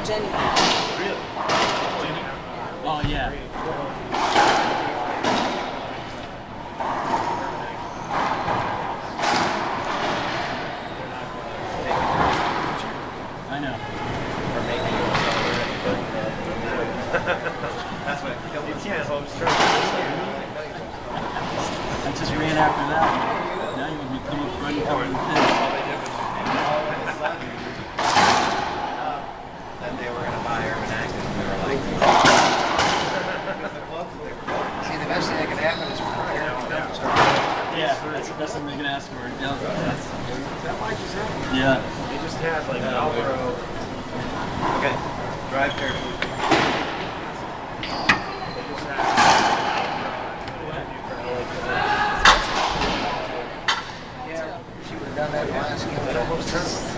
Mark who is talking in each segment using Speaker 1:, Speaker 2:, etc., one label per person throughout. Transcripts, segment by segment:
Speaker 1: Jenny.
Speaker 2: Really? Jenny?
Speaker 3: Oh, yeah. I know.
Speaker 2: That's what you can't hold straight.
Speaker 3: I just ran after that. Now you want me to come up front and cover the pin.
Speaker 4: That they were going to buy Urban Active, and we were like, see, the best thing that can happen is for
Speaker 3: Yeah, that's the best thing they can ask for. Yeah.
Speaker 2: Is that why you said?
Speaker 3: Yeah.
Speaker 2: They just had like Velcro.
Speaker 4: okay, drive carefully.
Speaker 2: They just had
Speaker 4: Yeah, she would have done that last game.
Speaker 2: It almost turned.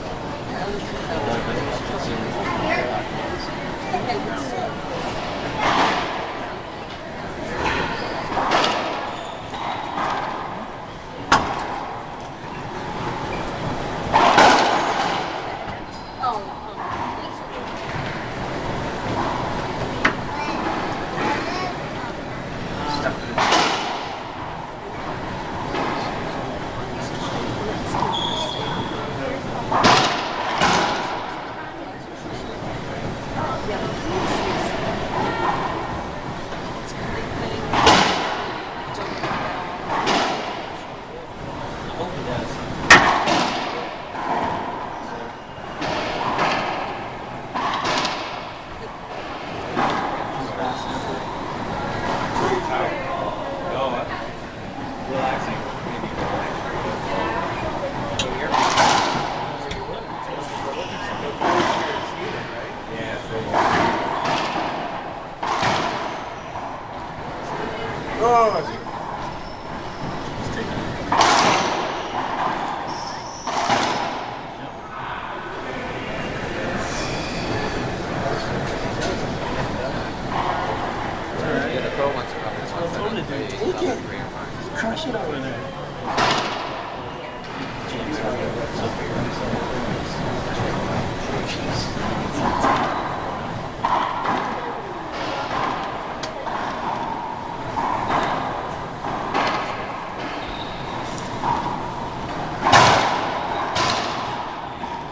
Speaker 3: Crush it over there.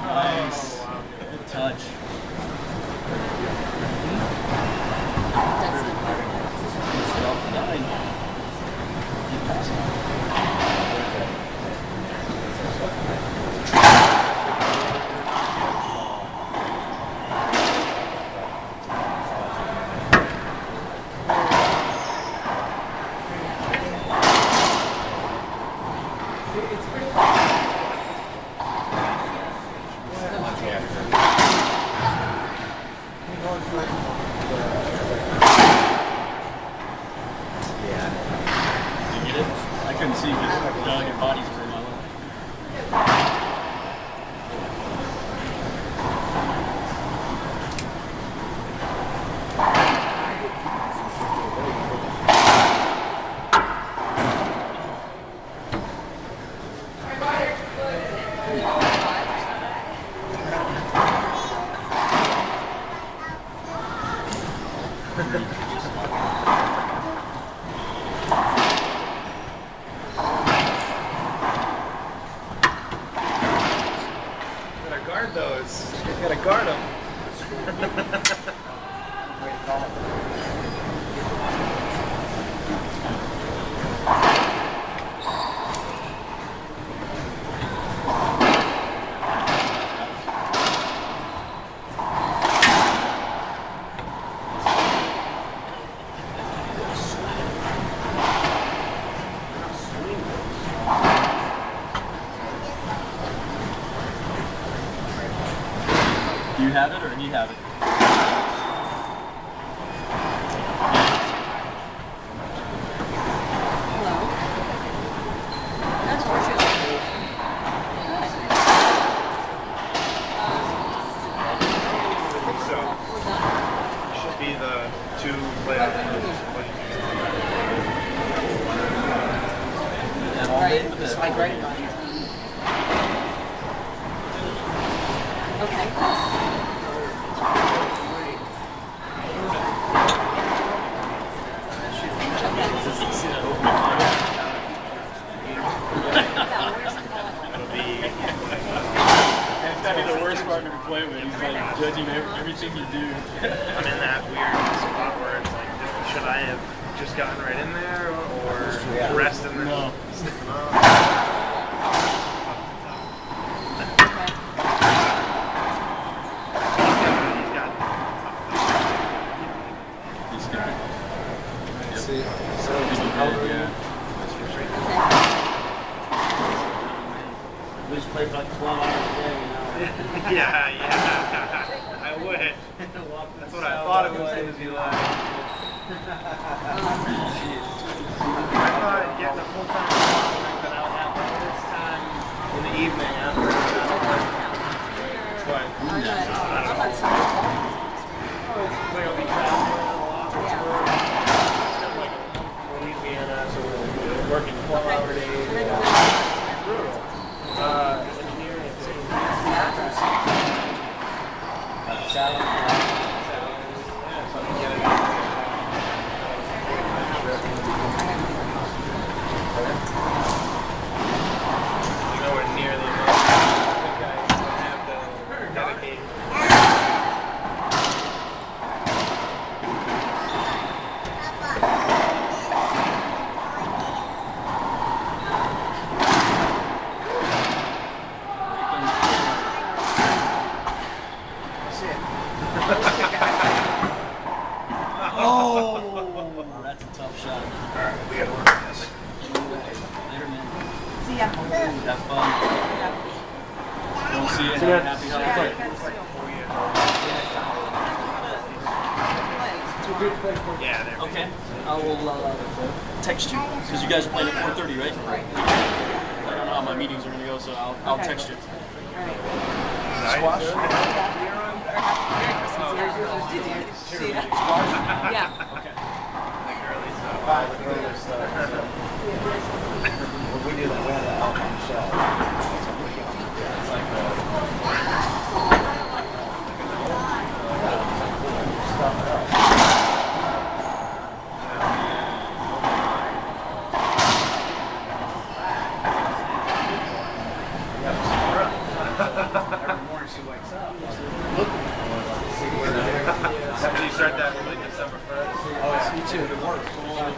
Speaker 3: Nice. Good touch. I couldn't see because your bodies were in my way.
Speaker 2: Guard those. You gotta guard them.
Speaker 3: Do you have it or do you have it?
Speaker 1: That's for sure.
Speaker 2: So, should be the two playoff
Speaker 1: Right. It's like right now. Okay.
Speaker 3: believe everything you do.
Speaker 2: I'm in that weird spot where it's like, should I have just gotten right in there or rest in there?
Speaker 3: No. This guy.
Speaker 4: See, so
Speaker 3: Yeah.
Speaker 4: we just played for like 12 hours a day, you know.
Speaker 2: Yeah, I would. That's what I thought it was going to be like. I thought getting a full-time job that I would have all this time in the evening after but I don't know. We'll be traveling a lot. Like Louisiana, so we're working 12-hour days. Engineering. Nowhere near the amount I think I have to dedicate.
Speaker 3: Oh, that's a tough shot.
Speaker 2: Alright, we gotta work on this.
Speaker 3: Later, man.
Speaker 5: See ya.
Speaker 3: Have fun. Don't see it. Happy holidays.
Speaker 2: Yeah, there.
Speaker 3: Okay. I will text you because you guys are playing at 4:30, right? Right. I don't know how my meetings are gonna go, so I'll text you.
Speaker 2: Squash?
Speaker 5: Yeah.
Speaker 3: Okay.
Speaker 4: we do that, we had that out on the shelf. It's like stuff else. Every morning she wakes up.
Speaker 2: After you start that really December 1st.
Speaker 4: Oh, it's me too. It works.
Speaker 2: Oh,